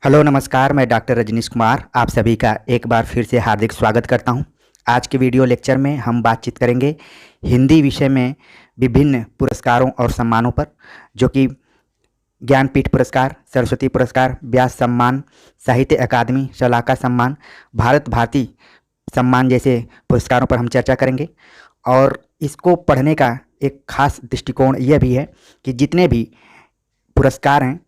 Hello नमस्कार, मैं doctor Rajneesh Kumar आप सभी का एक बार फिर से हार्दिक स्वागत करता हूं। आज के वीडियो लेक्चर में हम बातचीत करेंगे हिंदी विषय में विभिन्न पुरस्कारों और सम्मानों पर, जो कि ज्ञानपीठ पुरस्कार, सरस्वती पुरस्कार, व्यास सम्मान, साहित्य अकादमी, शलाका सम्मान, भारत भारती सम्मान जैसे पुरस्कारों पर हम चर्चा करेंगे। और इसको पढ़ने का एक खास दृष्टिकोण यह भी है कि जितने भी पुरस्कार हैं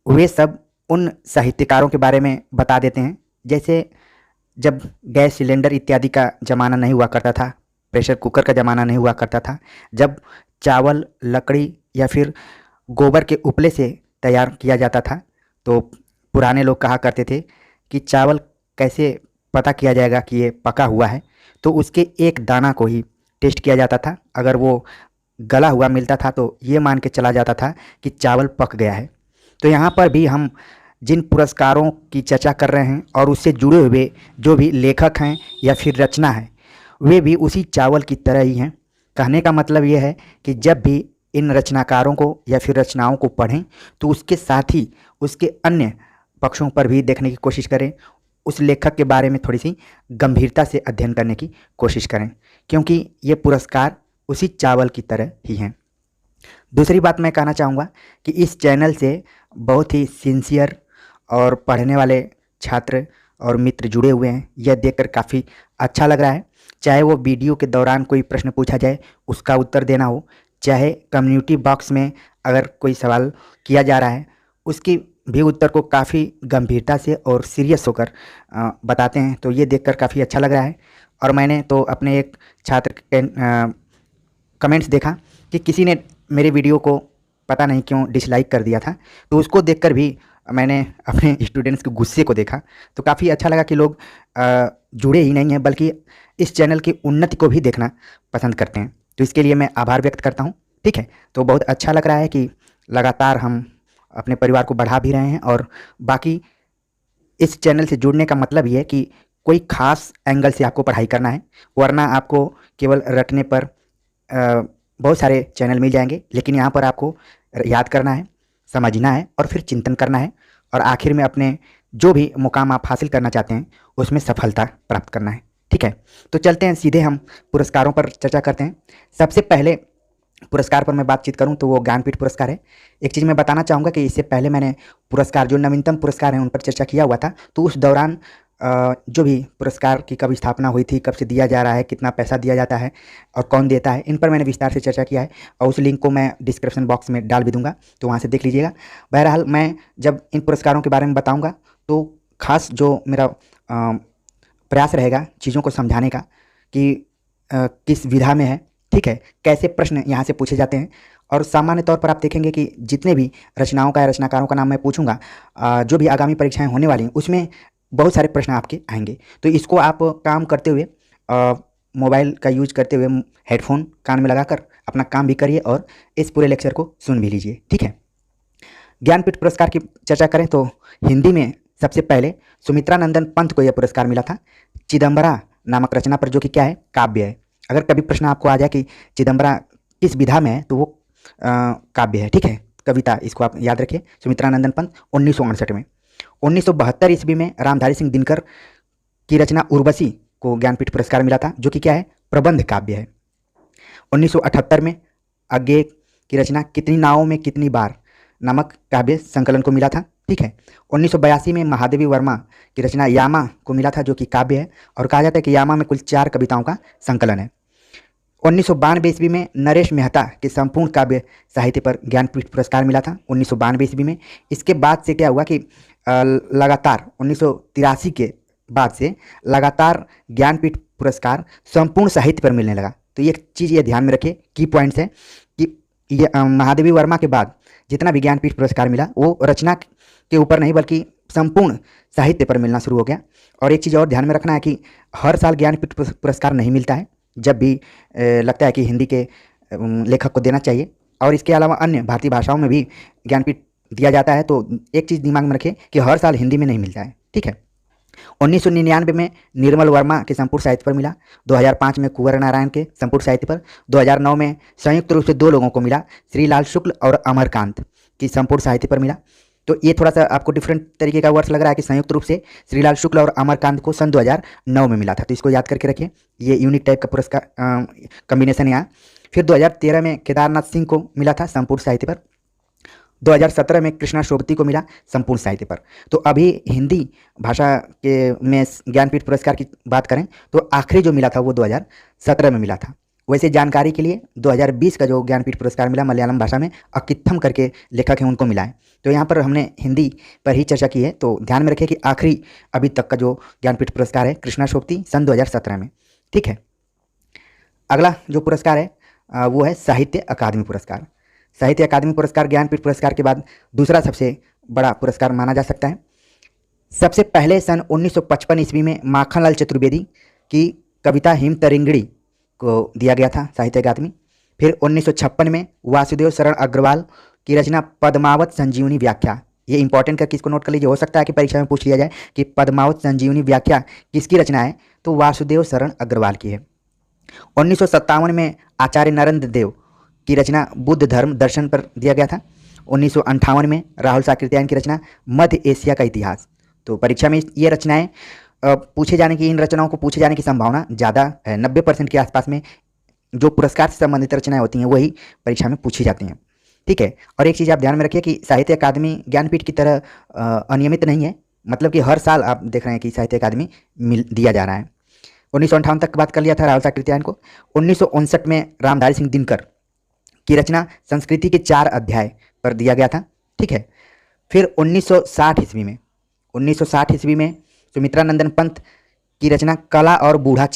वे सब उन साहित्यकारों के बारे में बता देते हैं। जैसे जब गैस सिलेंडर इत्यादि का ज़माना नहीं हुआ करता था, प्रेशर कुकर का ज़माना नहीं हुआ करता था, जब चावल लकड़ी या फिर गोबर के उपले से तैयार किया जाता था, तो पुराने लोग कहा करते थे कि चावल कैसे पता किया जाएगा कि ये पका हुआ है, तो उसके एक दाना को ही टेस्ट किया जाता था। अगर वो गला हुआ मिलता था तो ये मान के चला जाता था कि चावल पक गया है। तो यहाँ पर भी हम जिन पुरस्कारों की चर्चा कर रहे हैं और उससे जुड़े हुए जो भी लेखक हैं या फिर रचना है, वे भी उसी चावल की तरह ही हैं। कहने का मतलब ये है कि जब भी इन रचनाकारों को या फिर रचनाओं को पढ़ें तो उसके साथ ही उसके अन्य पक्षों पर भी देखने की कोशिश करें, उस लेखक के बारे में थोड़ी सी गंभीरता से अध्ययन करने की कोशिश करें, क्योंकि ये पुरस्कार उसी चावल की तरह ही हैं। दूसरी बात मैं कहना चाहूँगा कि इस चैनल से बहुत ही सिंसियर और पढ़ने वाले छात्र और मित्र जुड़े हुए हैं। यह देखकर काफ़ी अच्छा लग रहा है। चाहे वो वीडियो के दौरान कोई प्रश्न पूछा जाए उसका उत्तर देना हो, चाहे कम्युनिटी बॉक्स में अगर कोई सवाल किया जा रहा है उसकी भी उत्तर को काफ़ी गंभीरता से और सीरियस होकर बताते हैं। तो ये देखकर काफ़ी अच्छा लग रहा है। और मैंने तो अपने एक छात्र के कमेंट्स देखा कि किसी ने मेरे वीडियो को पता नहीं क्यों डिसलाइक कर दिया था, तो उसको देखकर भी मैंने अपने स्टूडेंट्स के गुस्से को देखा। तो काफ़ी अच्छा लगा कि लोग जुड़े ही नहीं हैं बल्कि इस चैनल की उन्नति को भी देखना पसंद करते हैं। तो इसके लिए मैं आभार व्यक्त करता हूँ। ठीक है, तो बहुत अच्छा लग रहा है कि लगातार हम अपने परिवार को बढ़ा भी रहे हैं। और बाकी इस चैनल से जुड़ने का मतलब ये है कि कोई ख़ास एंगल से आपको पढ़ाई करना है, वरना आपको केवल रटने पर बहुत सारे चैनल मिल जाएंगे, लेकिन यहाँ पर आपको याद करना है, समझना है और फिर चिंतन करना है, और आखिर में अपने जो भी मुकाम आप हासिल करना चाहते हैं उसमें सफलता प्राप्त करना है। ठीक है, तो चलते हैं सीधे हम पुरस्कारों पर चर्चा करते हैं। सबसे पहले पुरस्कार पर मैं बातचीत करूं तो वो ज्ञानपीठ पुरस्कार है। एक चीज़ मैं बताना चाहूँगा कि इससे पहले मैंने पुरस्कार जो नवीनतम पुरस्कार हैं उन पर चर्चा किया हुआ था। तो उस दौरान जो भी पुरस्कार की कब स्थापना हुई थी, कब से दिया जा रहा है, कितना पैसा दिया जाता है और कौन देता है, इन पर मैंने विस्तार से चर्चा किया है और उस लिंक को मैं डिस्क्रिप्शन बॉक्स में डाल भी दूंगा, तो वहाँ से देख लीजिएगा। बहरहाल मैं जब इन पुरस्कारों के बारे में बताऊंगा तो ख़ास जो मेरा प्रयास रहेगा चीज़ों को समझाने का कि किस विधा में है, ठीक है, कैसे प्रश्न यहाँ से पूछे जाते हैं। और सामान्य तौर पर आप देखेंगे कि जितने भी रचनाओं का या रचनाकारों का नाम मैं पूछूंगा, जो भी आगामी परीक्षाएं होने वाली हैं उसमें बहुत सारे प्रश्न आपके आएंगे। तो इसको आप काम करते हुए, मोबाइल का यूज करते हुए हेडफोन कान में लगाकर अपना काम भी करिए और इस पूरे लेक्चर को सुन भी लीजिए। ठीक है, ज्ञानपीठ पुरस्कार की चर्चा करें तो हिंदी में सबसे पहले सुमित्रा नंदन पंत को यह पुरस्कार मिला था, चिदम्बरा नामक रचना पर, जो कि क्या है, काव्य है। अगर कभी प्रश्न आपको आ जाए कि चिदम्बरा किस विधा में है तो वो काव्य है। ठीक है, कविता, इसको आप याद रखिए। सुमित्रा नंदन पंत 1968 में। 1972 ईस्वी में रामधारी सिंह दिनकर की रचना उर्वशी को ज्ञानपीठ पुरस्कार मिला था, जो कि क्या है, प्रबंध काव्य है। 1978 में अज्ञे की रचना कितनी नावों में कितनी बार नामक काव्य संकलन को मिला था। ठीक है, 1982 में महादेवी वर्मा की रचना यामा को मिला था, जो कि काव्य है, और कहा जाता है कि यामा में कुल 4 कविताओं का संकलन है। 1992 ईस्वी में नरेश मेहता के संपूर्ण काव्य साहित्य पर ज्ञानपीठ पुरस्कार मिला था, 1992 ईस्वी में। इसके बाद से क्या हुआ कि लगातार 1983 के बाद से लगातार ज्ञानपीठ पुरस्कार संपूर्ण साहित्य पर मिलने लगा। तो ये चीज़ ये ध्यान में रखिए, की पॉइंट्स है कि ये महादेवी वर्मा के बाद जितना भी ज्ञानपीठ पुरस्कार मिला वो रचना के ऊपर नहीं बल्कि संपूर्ण साहित्य पर मिलना शुरू हो गया। और एक चीज़ और ध्यान में रखना है कि हर साल ज्ञानपीठ पुरस्कार नहीं मिलता है, जब भी लगता है कि हिंदी के लेखक को देना चाहिए। और इसके अलावा अन्य भारतीय भाषाओं में भी ज्ञानपीठ दिया जाता है। तो एक चीज़ दिमाग में रखें कि हर साल हिंदी में नहीं मिलता है। ठीक है, 1999 में निर्मल वर्मा के संपूर्ण साहित्य पर मिला, 2005 में कुंवर नारायण के संपूर्ण साहित्य पर, 2009 में संयुक्त रूप से 2 लोगों को मिला, श्रीलाल शुक्ल और अमरकांत की संपूर्ण साहित्य पर मिला। तो ये थोड़ा सा आपको डिफरेंट तरीके का वर्ष लग रहा है कि संयुक्त रूप से श्रीलाल शुक्ल और अमरकांत को सन 2009 में मिला था, तो इसको याद करके रखिए। ये यूनिक टाइप का पुरस्कार कॉम्बिनेशन यहाँ। फिर 2013 में केदारनाथ सिंह को मिला था संपूर्ण साहित्य पर। 2017 में कृष्णा शोभती को मिला संपूर्ण साहित्य पर। तो अभी हिंदी भाषा के में ज्ञानपीठ पुरस्कार की बात करें तो आखिरी जो मिला था वो 2017 में मिला था। वैसे जानकारी के लिए 2020 का जो ज्ञानपीठ पुरस्कार मिला मलयालम भाषा में अकित्थम करके लेखक हैं उनको मिला है। तो यहाँ पर हमने हिंदी पर ही चर्चा की है, तो ध्यान में रखिए कि आखिरी अभी तक का जो ज्ञानपीठ पुरस्कार है कृष्णा शोभती सन 2017 में। ठीक है, अगला जो पुरस्कार है वो है साहित्य अकादमी पुरस्कार। साहित्य अकादमी पुरस्कार ज्ञानपीठ पुरस्कार के बाद दूसरा सबसे बड़ा पुरस्कार माना जा सकता है। सबसे पहले सन 1955 ईस्वी में माखनलाल चतुर्वेदी की कविता हिमतरिंगड़ी को दिया गया था साहित्य अकादमी। फिर 1956 में वासुदेव शरण अग्रवाल की रचना पद्मावत संजीवनी व्याख्या, ये इंपॉर्टेंट करके इसको नोट कर लीजिए, हो सकता है कि परीक्षा में पूछ लिया जाए कि पद्मावत संजीवनी व्याख्या किसकी रचना है, तो वासुदेव शरण अग्रवाल की है। 1957 में आचार्य नरेंद्र देव की रचना बुद्ध धर्म दर्शन पर दिया गया था। 1958 में राहुल साकृत्यायन की रचना मध्य एशिया का इतिहास। तो परीक्षा में ये रचनाएं पूछे जाने की, इन रचनाओं को पूछे जाने की संभावना ज़्यादा है। 90% के आसपास में जो पुरस्कार से संबंधित रचनाएं होती हैं वही परीक्षा में पूछी जाती हैं। ठीक है, और एक चीज़ आप ध्यान में रखिए कि साहित्य अकादमी ज्ञानपीठ की तरह अनियमित नहीं है, मतलब कि हर साल आप देख रहे हैं कि साहित्य अकादमी दिया जा रहा है। 1958 तक बात कर लिया था राहुल साकृत्यायन को। 1959 में रामधारी सिंह दिनकर की रचना संस्कृति के 4 अध्याय पर दिया गया था। ठीक है, फिर 1960 ईस्वी में सुमित्रा नंदन पंत की रचना कला और बूढ़ा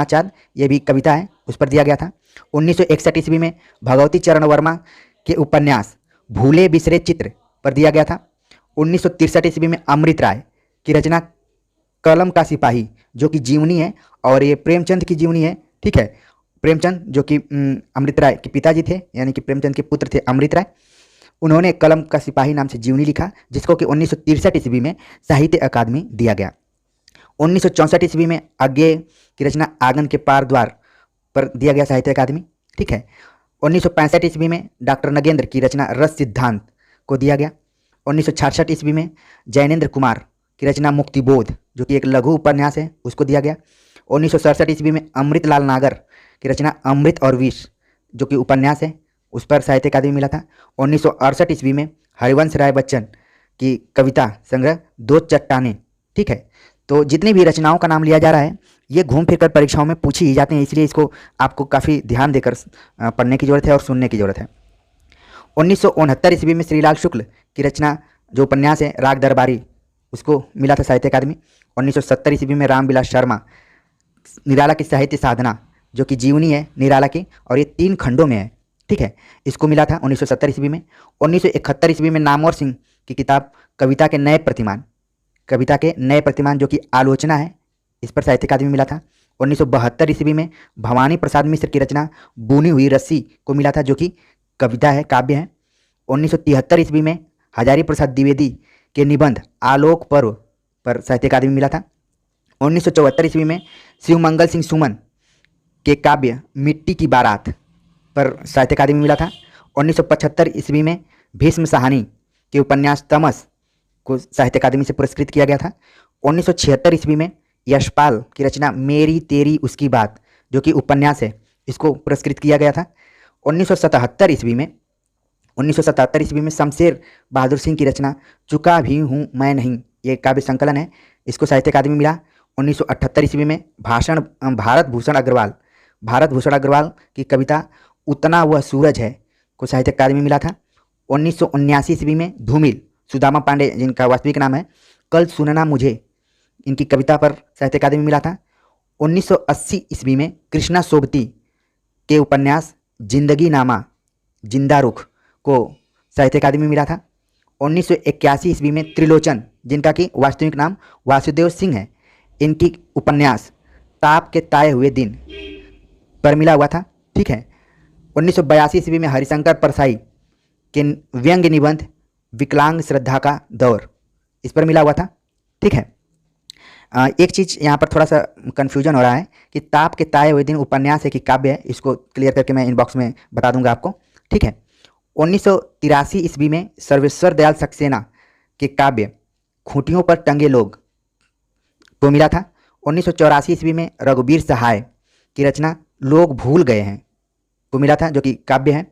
चाँद, ये भी कविता है, उस पर दिया गया था। 1961 ईस्वी में भगवती चरण वर्मा के उपन्यास भूले बिसरे चित्र पर दिया गया था। 1963 ईस्वी में अमृत राय की रचना कलम का सिपाही, जो कि जीवनी है और ये प्रेमचंद की जीवनी है। ठीक है, प्रेमचंद जो कि अमृत राय के पिताजी थे, यानी कि प्रेमचंद के पुत्र थे अमृत राय, उन्होंने कलम का सिपाही नाम से जीवनी लिखा, जिसको कि 1963 ईस्वी में साहित्य अकादमी दिया गया। 1964 ईस्वी में अज्ञेय की रचना आंगन के पार द्वार पर दिया गया साहित्य अकादमी। ठीक है, 1965 ईस्वी में डॉक्टर नगेंद्र की रचना रस सिद्धांत को दिया गया। 1966 ईस्वी में जैनेन्द्र कुमार की रचना मुक्तिबोध, जो कि एक लघु उपन्यास है, उसको दिया गया। 1967 ईस्वी में अमृतलाल नागर की रचना अमृत और विष, जो कि उपन्यास है, उस पर साहित्य अकादमी मिला था। 1968 ईस्वी में हरिवंश राय बच्चन की कविता संग्रह दो चट्टानें। ठीक है, तो जितनी भी रचनाओं का नाम लिया जा रहा है ये घूम फिर कर परीक्षाओं में पूछी ही जाते हैं, इसलिए इसको आपको काफ़ी ध्यान देकर पढ़ने की ज़रूरत है और सुनने की ज़रूरत है। 1969 ईस्वी में श्रीलाल शुक्ल की रचना जो उपन्यास है राग दरबारी, उसको मिला था साहित्य अकादमी। 1970 ईस्वी में रामविलास शर्मा निराला की साहित्य साधना, जो कि जीवनी है निराला की और ये 3 खंडों में है। ठीक है, इसको मिला था 1970 ईस्वी में। 1971 ईस्वी में नामवर सिंह की किताब कविता के नए प्रतिमान, जो कि आलोचना है, इस पर साहित्य अकादमी मिला था। 1972 ईस्वी में भवानी प्रसाद मिश्र की रचना बुनी हुई रस्सी को मिला था, जो कि कविता है, काव्य है। 1973 ईस्वी में हजारी प्रसाद द्विवेदी के निबंध आलोक पर्व पर साहित्य अकादमी मिला था। 1974 ईस्वी में शिवमंगल सिंह सुमन के काव्य मिट्टी की बारात पर साहित्य अकादमी मिला था। 1975 ईस्वी में भीष्म साहनी के उपन्यास तमस को साहित्य अकादमी से पुरस्कृत किया गया था। 1976 ईस्वी में यशपाल की रचना मेरी तेरी उसकी बात, जो कि उपन्यास है, इसको पुरस्कृत किया गया था। 1977 ईस्वी में शमशेर बहादुर सिंह की रचना चुका भी हूँ मैं नहीं, ये काव्य संकलन है, इसको साहित्य अकादमी मिला। 1978 ईस्वी में भारत भूषण अग्रवाल की कविता उतना वह सूरज है को साहित्य अकादमी मिला था। 1979 ईस्वी में धूमिल सुदामा पांडे, जिनका वास्तविक नाम है कल सुनना मुझे, इनकी कविता पर साहित्य अकादमी मिला था। 1980 ईस्वी में कृष्णा सोबती के उपन्यास जिंदगी नामा जिंदा रुख को साहित्य अकादमी मिला था। 1981 ईस्वी में त्रिलोचन, जिनका कि वास्तविक नाम वासुदेव सिंह है, इनकी उपन्यास ताप के ताए हुए दिन पर मिला हुआ था। ठीक है, 1982 ईस्वी में हरिशंकर परसाई के व्यंग्य निबंध विकलांग श्रद्धा का दौर, इस पर मिला हुआ था। ठीक है, एक चीज़ यहाँ पर थोड़ा सा कन्फ्यूजन हो रहा है कि ताप के ताए हुए दिन उपन्यास है कि काव्य है, इसको क्लियर करके मैं इनबॉक्स में बता दूंगा आपको। ठीक है, 1983 ईस्वी में सर्वेश्वर दयाल सक्सेना के काव्य खूंटियों पर टंगे लोग को मिला था। 1984 ईस्वी में रघुवीर सहाय की रचना लोग भूल गए हैं को मिला था, जो कि काव्य है।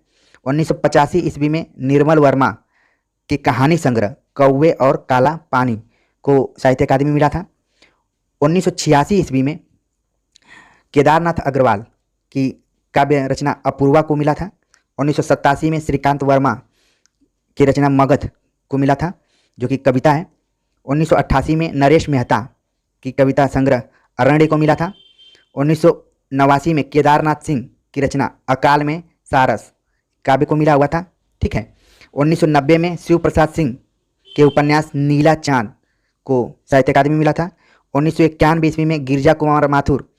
1985 ईस्वी में निर्मल वर्मा के कहानी संग्रह कौवे और काला पानी को साहित्य अकादमी मिला था। 1986 ईस्वी में केदारनाथ अग्रवाल की काव्य रचना अपूर्वा को मिला था। 1987 में श्रीकांत वर्मा की रचना मगध को मिला था, जो कि कविता है। 1988 में नरेश मेहता की कविता संग्रह अरण्य को मिला था। 1989 में केदारनाथ सिंह की रचना अकाल में सारस काव्य को मिला हुआ था। ठीक है। 1990 में शिव प्रसाद सिंह के उपन्यास नीला चांद को साहित्य अकादमी मिला था। 1991 ईस्वी में गिरिजा कुमार माथुर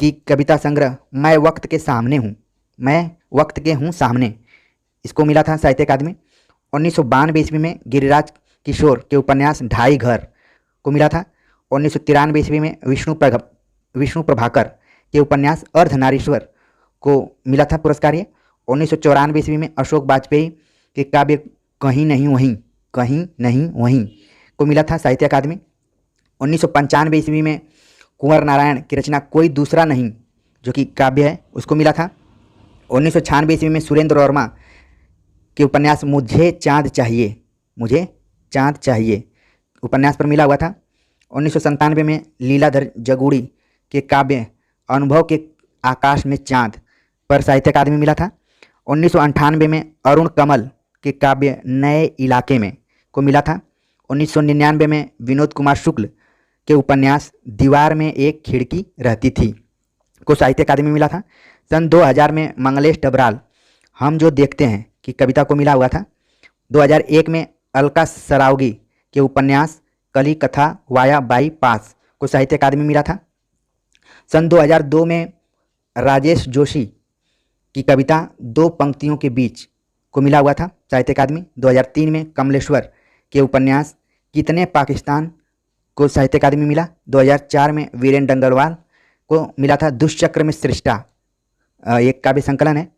की कविता संग्रह मैं वक्त के सामने हूँ, मैं वक्त के हूँ सामने, इसको मिला था साहित्य अकादमी। 1992 ईस्वी में गिरिराज किशोर के उपन्यास ढाई घर को मिला था। 1993 ईस्वी में विष्णु प्रभाकर के उपन्यास अर्धनारीश्वर को मिला था पुरस्कार ये। 1994 ईस्वी में अशोक वाजपेयी के काव्य कहीं नहीं वहीं को मिला था साहित्य अकादमी। 1995 ईस्वी में कुंवर नारायण की रचना कोई दूसरा नहीं, जो कि काव्य है, उसको मिला था। 1996 ईस्वी में सुरेंद्र वर्मा के उपन्यास मुझे चांद चाहिए उपन्यास पर मिला हुआ था। 1997 में लीलाधर जगूड़ी के काव्य अनुभव के आकाश में चांद पर साहित्य अकादमी मिला था। 1998 में अरुण कमल के काव्य नए इलाके में को मिला था। 1999 में विनोद कुमार शुक्ल के उपन्यास दीवार में एक खिड़की रहती थी को साहित्य अकादमी मिला था। सन 2000 में मंगलेश डबराल हम जो देखते हैं की कविता को मिला हुआ था। 2001 में अलका सरावगी के उपन्यास कली कथा वाया बाई पास को साहित्य अकादमी मिला था। सन 2002 में राजेश जोशी की कविता दो पंक्तियों के बीच को मिला हुआ था साहित्य अकादमी। 2003 में कमलेश्वर के उपन्यास कितने पाकिस्तान को साहित्य अकादमी मिला। 2004 में वीरेंद्र डंगरवाल को मिला था दुष्चक्र में सृष्टा, एक काव्य संकलन है।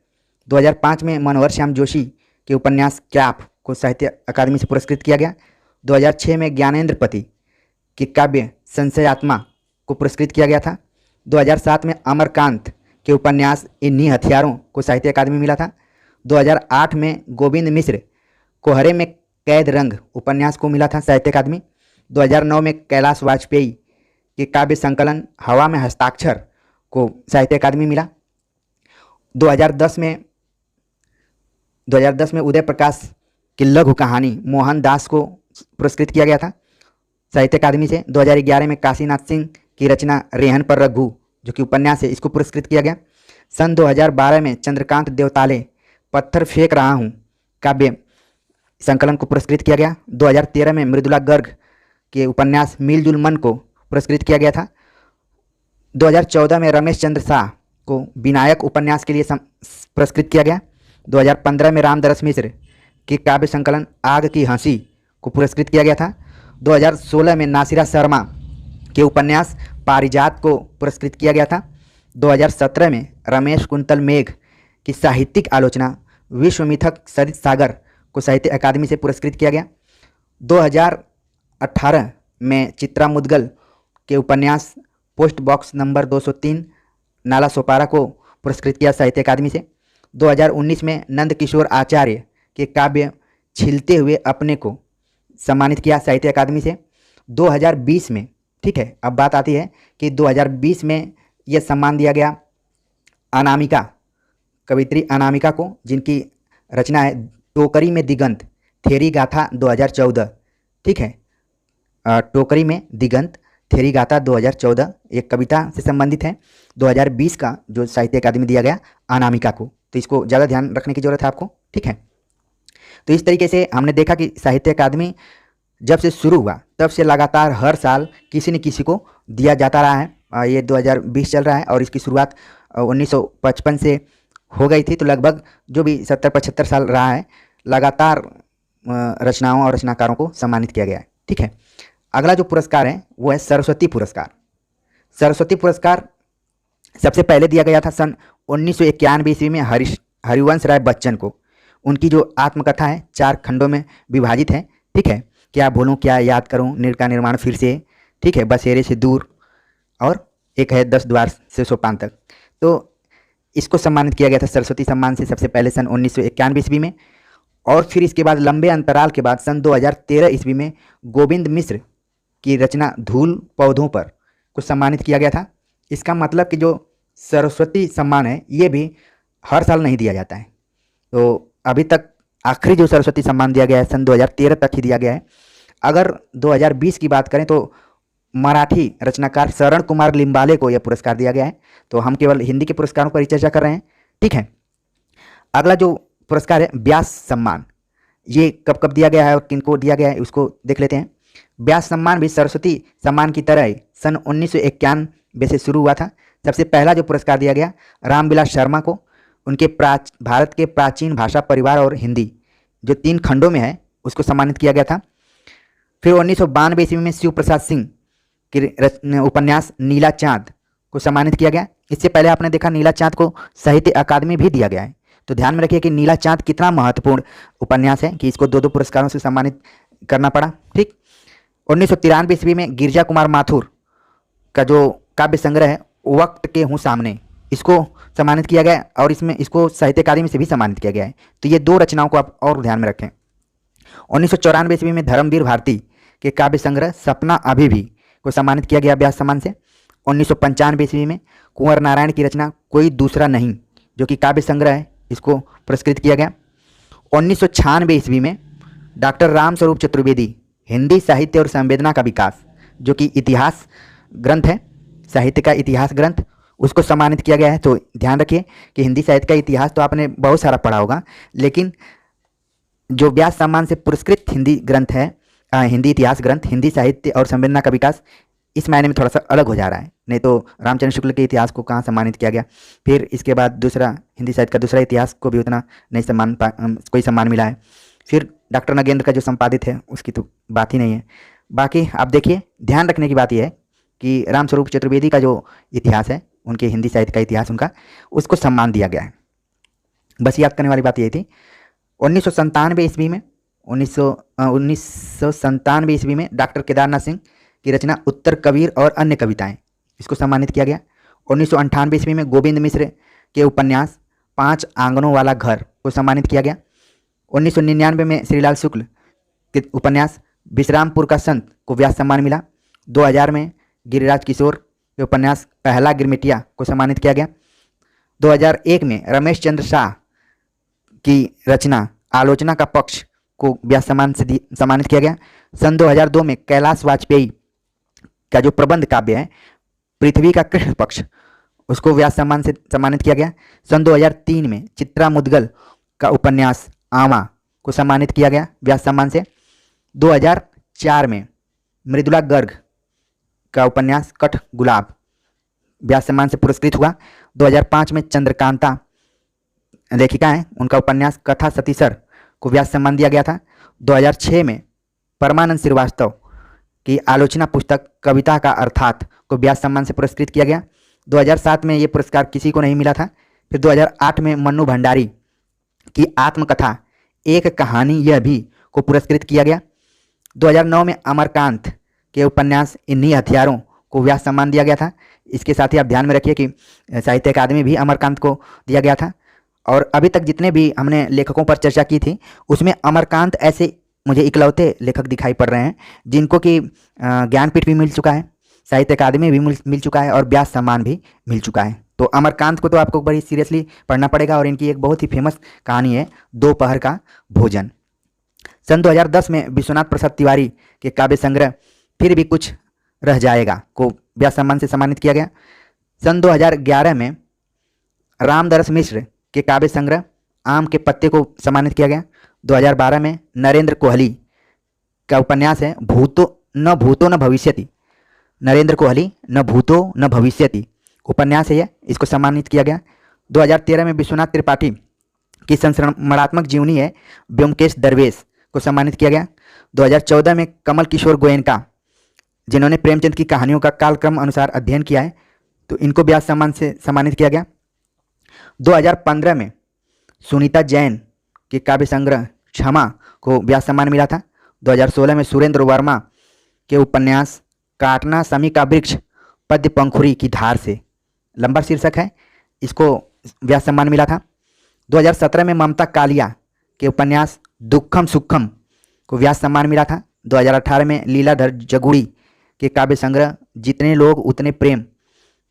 2005 में मनोहर श्याम जोशी के उपन्यास कैप को साहित्य अकादमी से पुरस्कृत किया गया। 2006 में ज्ञानेंद्र पति के काव्य संशयात्मा को पुरस्कृत किया गया था। 2007 में अमरकांत के उपन्यास इन्हीं हथियारों को साहित्य अकादमी मिला था। 2008 में गोविंद मिश्र कोहरे में कैद रंग उपन्यास को मिला था साहित्य अकादमी। 2009 में कैलाश वाजपेयी के काव्य संकलन हवा में हस्ताक्षर को साहित्य अकादमी मिला। 2010 में उदय प्रकाश की लघु कहानी मोहनदास को पुरस्कृत किया गया था साहित्य अकादमी से। 2011 में काशीनाथ सिंह की रचना रेहन पर रघु, जो कि उपन्यास है, इसको पुरस्कृत किया गया। सन 2012 में चंद्रकांत देवताले पत्थर फेंक रहा हूँ काव्य संकलन को पुरस्कृत किया गया। 2013 में मृदुला गर्ग के उपन्यास मिलजुल मन को पुरस्कृत किया गया था। 2014 में रमेश चंद्र शाह को विनायक उपन्यास के लिए पुरस्कृत किया गया। 2015 में रामदरस मिश्र के काव्य संकलन आग की हंसी को पुरस्कृत किया गया था। 2016 में नासिरा शर्मा के उपन्यास पारिजात को पुरस्कृत किया गया था। 2017 में रमेश कुंतल मेघ की साहित्यिक आलोचना विश्वमिथक सरित सागर को साहित्य अकादमी से पुरस्कृत किया गया। 2018 में चित्रा मुदगल के उपन्यास post box number 203 Nala Sopara को पुरस्कृत किया साहित्य अकादमी से। 2019 में नंद किशोर आचार्य के काव्य छिलते हुए अपने को सम्मानित किया साहित्य अकादमी से। 2020 में, ठीक है, अब बात आती है कि 2020 में यह सम्मान दिया गया अनामिका, कवित्री अनामिका को, जिनकी रचना है टोकरी में दिगंत थेरी गाथा 2014। ठीक है, टोकरी में दिगंत थेरी गाथा 2014 एक कविता से संबंधित है। 2020 का जो साहित्य अकादमी दिया गया अनामिका को, तो इसको ज़्यादा ध्यान रखने की ज़रूरत है आपको। ठीक है, तो इस तरीके से हमने देखा कि साहित्य अकादमी जब से शुरू हुआ तब से लगातार हर साल किसी न किसी को दिया जाता रहा है। ये 2020 चल रहा है और इसकी शुरुआत 1955 से हो गई थी, तो लगभग जो भी 70-75 साल रहा है लगातार रचनाओं और रचनाकारों को सम्मानित किया गया है। ठीक है, अगला जो पुरस्कार है वो है सरस्वती पुरस्कार। सरस्वती पुरस्कार सबसे पहले दिया गया था सन 1991 ईस्वी में हरिवंश राय बच्चन को। उनकी जो आत्मकथा है 4 खंडों में विभाजित है। ठीक है, क्या भूलूं क्या याद करूं, नीर का निर्माण फिर से, ठीक है, बसेरे से दूर, और एक है 10 द्वार से सोपान तक। तो इसको सम्मानित किया गया था सरस्वती सम्मान से सबसे पहले सन 1991 ईस्वी में, और फिर इसके बाद लंबे अंतराल के बाद सन 2013 ईस्वी में गोविंद मिश्र की रचना धूल पौधों पर को सम्मानित किया गया था। इसका मतलब कि जो सरस्वती सम्मान है ये भी हर साल नहीं दिया जाता है। तो अभी तक आखिरी जो सरस्वती सम्मान दिया गया है सन 2013 तक ही दिया गया है। अगर 2020 की बात करें तो मराठी रचनाकार शरण कुमार लिम्बाले को यह पुरस्कार दिया गया है। तो हम केवल हिंदी के पुरस्कारों पर ही चर्चा कर रहे हैं। ठीक है, अगला जो पुरस्कार है व्यास सम्मान, ये कब कब दिया गया है और किनको दिया गया है उसको देख लेते हैं। व्यास सम्मान भी सरस्वती सम्मान की तरह ही सन 1991 से शुरू हुआ था। सबसे पहला जो पुरस्कार दिया गया रामविलास शर्मा को, उनके भारत के प्राचीन भाषा परिवार और हिंदी जो 3 खंडों में है उसको सम्मानित किया गया था। फिर 1992 ईस्वी में शिव प्रसाद सिंह के उपन्यास नीला चाँद को सम्मानित किया गया। इससे पहले आपने देखा नीला चाँद को साहित्य अकादमी भी दिया गया है। तो ध्यान में रखिए कि नीला चाँद कितना महत्वपूर्ण उपन्यास है कि इसको 2 पुरस्कारों से सम्मानित करना पड़ा। ठीक, 1993 ईस्वी में गिरजा कुमार माथुर का जो काव्य संग्रह है वक्त के हूँ सामने, इसको सम्मानित किया गया और इसमें इसको साहित्य अकादमी से भी सम्मानित किया गया है। तो ये 2 रचनाओं को आप और ध्यान में रखें। 1994 ईस्वी में धर्मवीर भारती के काव्य संग्रह सपना अभी भी को सम्मानित किया गया व्यास सम्मान से। 1995 ईस्वी में कुंवर नारायण की रचना कोई दूसरा नहीं जो कि काव्य संग्रह है, इसको पुरस्कृत किया गया। 1996 ईस्वी में डॉक्टर रामस्वरूप चतुर्वेदी हिंदी साहित्य और संवेदना का विकास जो कि इतिहास ग्रंथ है, साहित्य का इतिहास ग्रंथ, उसको सम्मानित किया गया है। तो ध्यान रखिए कि हिंदी साहित्य का इतिहास तो आपने बहुत सारा पढ़ा होगा, लेकिन जो व्यास सम्मान से पुरस्कृत हिंदी ग्रंथ है, हिंदी इतिहास ग्रंथ, हिंदी साहित्य और संवेदना का विकास, इस मायने में थोड़ा सा अलग हो जा रहा है। नहीं तो रामचंद्र शुक्ल के इतिहास को कहाँ सम्मानित किया गया। फिर इसके बाद दूसरा हिंदी साहित्य का दूसरा इतिहास को भी उतना नहीं कोई सम्मान मिला है। फिर डॉक्टर नगेंद्र का जो संपादित है उसकी तो बात ही नहीं है। बाकी आप देखिए, ध्यान रखने की बात यह है कि रामस्वरूप चतुर्वेदी का जो इतिहास है, उनके हिंदी साहित्य का इतिहास उनका, उसको सम्मान दिया गया है। बस याद करने वाली बात यही थी। 1997 ईस्वी में 1997 ईस्वी में डॉक्टर केदारनाथ सिंह की रचना उत्तर कबीर और अन्य कविताएं, इसको सम्मानित किया गया। 1998 ईस्वी में गोविंद मिश्र के उपन्यास 5 आंगनों वाला घर को सम्मानित किया गया। 1999 में श्रीलाल शुक्ल के उपन्यास विश्रामपुर का संत को व्यास सम्मान मिला। 2000 में गिरिराज किशोर के उपन्यास पहला गिरमिटिया को सम्मानित किया गया। 2001 में रमेश चंद्र शाह की रचना आलोचना का पक्ष को व्यास सम्मान से सम्मानित किया गया। सन 2002 में कैलाश वाजपेयी का जो प्रबंध काव्य है पृथ्वी का कृष्ण पक्ष, उसको व्यास सम्मान से सम्मानित किया गया। सन 2003 में चित्रा मुदगल का उपन्यास आमा को सम्मानित किया गया व्यास सम्मान से। 2004 में मृदुला गर्ग का उपन्यास कठ गुलाब व्यास सम्मान से पुरस्कृत हुआ। 2005 में चंद्रकांता लेखिका हैं, उनका उपन्यास कथा सतीसर को व्यास सम्मान दिया गया था। 2006 में परमानंद श्रीवास्तव की आलोचना पुस्तक कविता का अर्थात को व्यास सम्मान से पुरस्कृत किया गया। 2007 में ये पुरस्कार किसी को नहीं मिला था। फिर 2008 में मन्नू भंडारी की आत्मकथा एक कहानी यह भी को पुरस्कृत किया गया। 2009 में अमरकांत के उपन्यास इन्हीं हथियारों को व्यास सम्मान दिया गया था। इसके साथ ही आप ध्यान में रखिए कि साहित्य अकादमी भी अमरकांत को दिया गया था। और अभी तक जितने भी हमने लेखकों पर चर्चा की थी उसमें अमरकांत ऐसे मुझे इकलौते लेखक दिखाई पड़ रहे हैं जिनको कि ज्ञानपीठ भी मिल चुका है, साहित्य अकादमी भी मिल चुका है और व्यास सम्मान भी मिल चुका है। तो अमरकांत को तो आपको बड़ी सीरियसली पढ़ना पड़ेगा। और इनकी एक बहुत ही फेमस कहानी है दोपहर का भोजन। सन 2010 में विश्वनाथ प्रसाद तिवारी के काव्य संग्रह फिर भी कुछ रह जाएगा को व्यास सम्मान से सम्मानित किया गया। सन 2011 में रामदरस मिश्र के काव्य संग्रह आम के पत्ते को सम्मानित किया गया। 2012 में नरेंद्र कोहली का उपन्यास है भूतो न भविष्यति, नरेंद्र कोहली न भूतो न भविष्यति उपन्यास है, इसको सम्मानित किया गया। 2013 में विश्वनाथ त्रिपाठी की संस्मरणात्मक जीवनी है ब्योमकेश दरवेश को सम्मानित किया गया। 2014 में कमल किशोर गोयनका जिन्होंने प्रेमचंद की कहानियों का कालक्रम अनुसार अध्ययन किया है, तो इनको व्यास सम्मान से सम्मानित किया गया। 2015 में सुनीता जैन के काव्य संग्रह क्षमा को व्यास सम्मान मिला था। 2016 में सुरेंद्र वर्मा के उपन्यास काटना समी का वृक्ष पद्य पंखुरी की धार से, लंबा शीर्षक है, इसको व्यास सम्मान मिला था। 2017 में ममता कालिया के उपन्यास दुखम सुखम को व्यास सम्मान मिला था। 2018 में लीलाधर जगुड़ी के काव्य संग्रह जितने लोग उतने प्रेम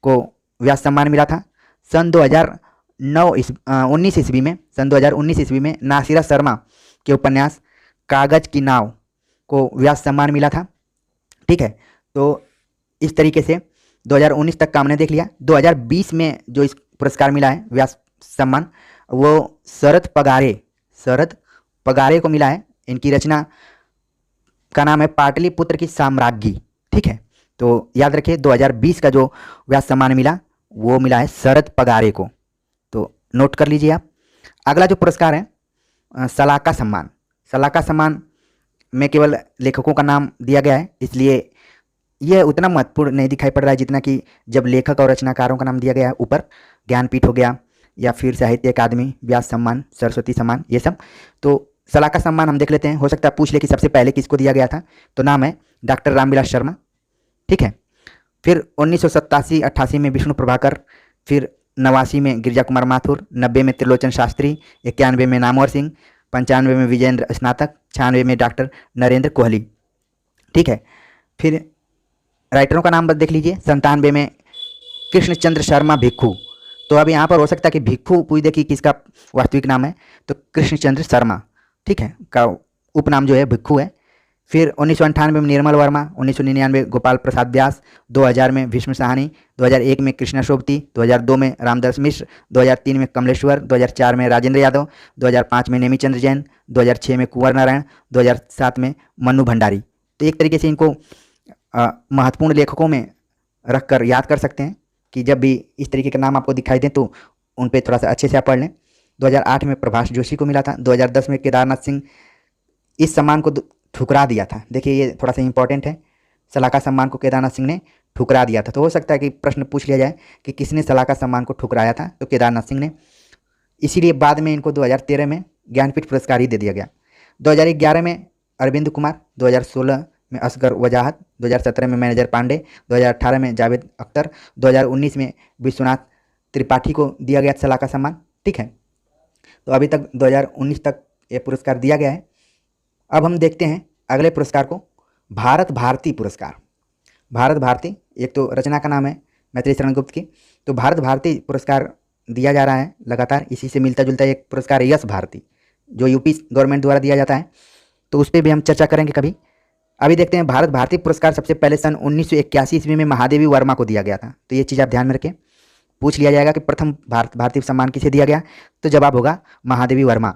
को व्यास सम्मान मिला था। सन 2019 ईस्वी में नासिरा शर्मा के उपन्यास कागज की नाव को व्यास सम्मान मिला था। ठीक है, तो इस तरीके से 2019 तक का हमने देख लिया। 2020 में जो इस पुरस्कार मिला है व्यास सम्मान, वो शरद पगारे को मिला है। इनकी रचना का नाम है पाटलिपुत्र की साम्राज्ञी। ठीक है, तो याद रखिए 2020 का जो व्यास सम्मान मिला वो मिला है शरद पगारे को, तो नोट कर लीजिए आप। अगला जो पुरस्कार है सलाका सम्मान। सलाका सम्मान में केवल लेखकों का नाम दिया गया है, इसलिए यह उतना महत्वपूर्ण नहीं दिखाई पड़ रहा है जितना कि जब लेखक और रचनाकारों का नाम दिया गया है ऊपर, ज्ञानपीठ हो गया या फिर साहित्य अकादमी, व्यास सम्मान, सरस्वती सम्मान, ये सब। तो सलाका सम्मान हम देख लेते हैं, हो सकता है पूछ ले कि सबसे पहले किसको दिया गया था, तो नाम है डॉक्टर रामविलास शर्मा। ठीक है, फिर 1987-88 में विष्णु प्रभाकर, फिर 89 में गिरिजा कुमार माथुर, 90 में त्रिलोचन शास्त्री, 91 में नामवर सिंह, 95 में विजेंद्र स्नातक, 96 में डॉक्टर नरेंद्र कोहली। ठीक है, फिर राइटरों का नाम बस देख लीजिए। 97 में कृष्णचंद्र शर्मा भिक्खू। तो अब यहाँ पर हो सकता है कि भिक्खू पूछ दे कि किसका वास्तविक नाम है, तो कृष्णचंद्र शर्मा, ठीक है, का उपनाम जो है भिक्खू है। फिर 1998 में निर्मल वर्मा, 1999 गोपाल प्रसाद व्यास, 2000 में भीष्म साहनी, 2001 में कृष्णा शोभती, 2002 में रामदास मिश्र, 2003 में कमलेश्वर, 2004 में राजेंद्र यादव, 2005 में नेमीचंद्र जैन, 2006 में कुंवर नारायण, 2007 में मन्नू भंडारी। तो एक तरीके से इनको महत्वपूर्ण लेखकों में रखकर याद कर सकते हैं कि जब भी इस तरीके के नाम आपको दिखाई दें तो उन पर थोड़ा सा अच्छे से आप पढ़ लें। 2008 में प्रभाष जोशी को मिला था। 2010 में केदारनाथ सिंह इस सम्मान को ठुकरा दिया था। देखिए ये थोड़ा सा इंपॉर्टेंट है, सलाका सम्मान को केदारनाथ सिंह ने ठुकरा दिया था। तो हो सकता है कि प्रश्न पूछ लिया जाए कि किसने सलाका सम्मान को ठुकराया था, तो केदारनाथ सिंह ने। इसीलिए बाद में इनको 2013 में ज्ञानपीठ पुरस्कार ही दे दिया गया। 2011 में अरविंद कुमार, 2016 में असगर वजाहत, 2017 में मैनेजर पांडे, 2018 में जावेद अख्तर, 2019 में विश्वनाथ त्रिपाठी को दिया गया सलाका सम्मान। ठीक है, तो अभी तक 2019 तक ये पुरस्कार दिया गया है। अब हम देखते हैं अगले पुरस्कार को, भारत भारती पुरस्कार। भारत भारती, एक तो रचना का नाम है मैथिली शरण गुप्त की, तो भारत भारती पुरस्कार दिया जा रहा है लगातार। इसी से मिलता जुलता एक पुरस्कार है यश भारती, जो यूपी गवर्नमेंट द्वारा दिया जाता है, तो उस पर भी हम चर्चा करेंगे कभी। अभी देखते हैं भारत भारती पुरस्कार सबसे पहले सन 1981 ईस्वी में महादेवी वर्मा को दिया गया था। तो ये चीज़ आप ध्यान में रखें, पूछ लिया जाएगा कि प्रथम भारत भारती सम्मान किसे दिया गया, तो जवाब होगा महादेवी वर्मा।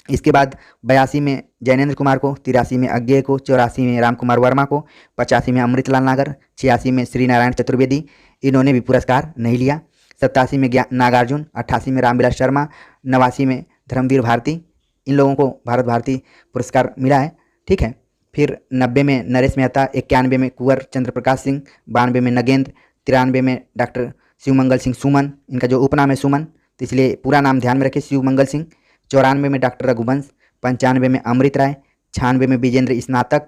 इसके बाद 82 में जैनेन्द्र कुमार को, 83 में अज्ञेय को, 84 में राम कुमार वर्मा को, 85 में अमृतलाल नागर, 86 में श्री नारायण चतुर्वेदी, इन्होंने भी पुरस्कार नहीं लिया। 87 में नागार्जुन, 88 में रामविलास शर्मा, 89 में धर्मवीर भारती, इन लोगों को भारत भारती पुरस्कार मिला है। ठीक है, फिर 90 में नरेश मेहता, 91 में कुंवर चंद्र प्रकाश सिंह, 92 में नगेंद्र, 93 में डॉक्टर शिवमंगल सिंह सुमन, इनका जो उपनाम है सुमन, तो इसलिए पूरा नाम ध्यान में रखें शिवमंगल सिंह। 94 में डॉक्टर रघुवंश, 95 में अमृत राय, 96 में विजेंद्र स्नातक।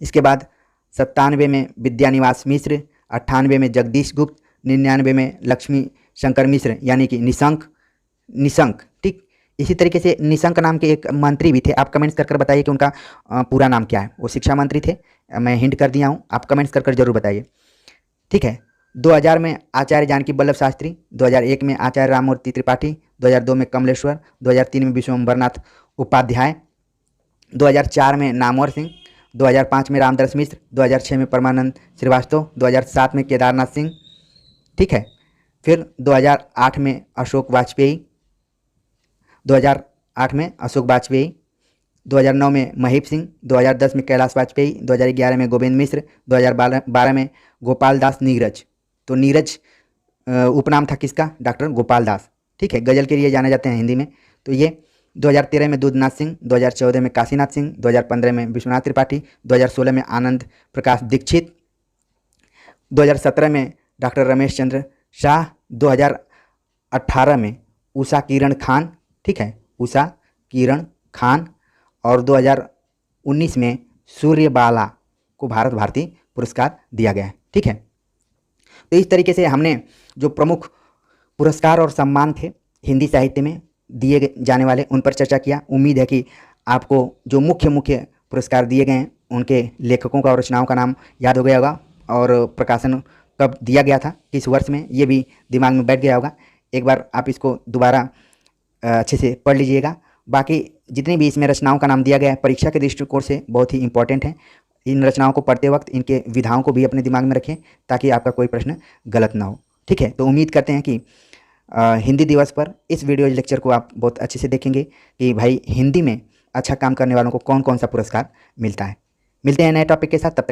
इसके बाद 97 में विद्यानिवास मिश्र, 98 में जगदीश गुप्त, 99 में लक्ष्मी शंकर मिश्र यानी कि निशंक। ठीक, इसी तरीके से निशंक नाम के एक मंत्री भी थे। आप कमेंट्स कर बताइए कि उनका पूरा नाम क्या है। वो शिक्षा मंत्री थे, मैं हिंट कर दिया हूँ, आप कमेंट्स कर जरूर बताइए। ठीक है, 2000 में आचार्य जानकी वल्लभ शास्त्री, 2001 में आचार्य राममूर्ति त्रिपाठी, 2002 में कमलेश्वर, 2003 में विश्वम्बरनाथ उपाध्याय, 2004 में नामवर सिंह, 2005 में रामदास मिश्र, 2006 में परमानंद श्रीवास्तव, 2007 में केदारनाथ सिंह। ठीक है, फिर 2008 में अशोक वाजपेयी, 2008 में अशोक वाजपेयी, 2009 में महीप सिंह, 2010 में कैलाश वाजपेयी, 2011 में गोविंद मिश्र, 2012 में गोपाल दास नीरज। तो नीरज उपनाम था किसका, डॉक्टर गोपाल दास। ठीक है, गजल के लिए जाने जाते हैं हिंदी में। तो ये 2013 में दूधनाथ सिंह, 2014 में काशीनाथ सिंह, 2015 में विश्वनाथ त्रिपाठी, 2016 में आनंद प्रकाश दीक्षित, 2017 में डॉक्टर रमेश चंद्र शाह, 2018 में उषा किरण खान। ठीक है, उषा, किरण खान और 2019 में सूर्यबाला को भारत भारती पुरस्कार दिया गया है। ठीक है, तो इस तरीके से हमने जो प्रमुख पुरस्कार और सम्मान थे हिंदी साहित्य में दिए जाने वाले उन पर चर्चा किया। उम्मीद है कि आपको जो मुख्य मुख्य पुरस्कार दिए गए हैं उनके लेखकों का और रचनाओं का नाम याद हो गया होगा और प्रकाशन कब दिया गया था, किस वर्ष में, ये भी दिमाग में बैठ गया होगा। एक बार आप इसको दोबारा अच्छे से पढ़ लीजिएगा। बाकी जितनी भी इसमें रचनाओं का नाम दिया गया है परीक्षा के दृष्टिकोण से बहुत ही इंपॉर्टेंट है। इन रचनाओं को पढ़ते वक्त इनके विधाओं को भी अपने दिमाग में रखें ताकि आपका कोई प्रश्न गलत ना हो। ठीक है, तो उम्मीद करते हैं कि हिंदी दिवस पर इस वीडियो लेक्चर को आप बहुत अच्छे से देखेंगे कि भाई हिंदी में अच्छा काम करने वालों को कौन कौन सा पुरस्कार मिलता है। मिलते हैं नए टॉपिक के साथ, तब तक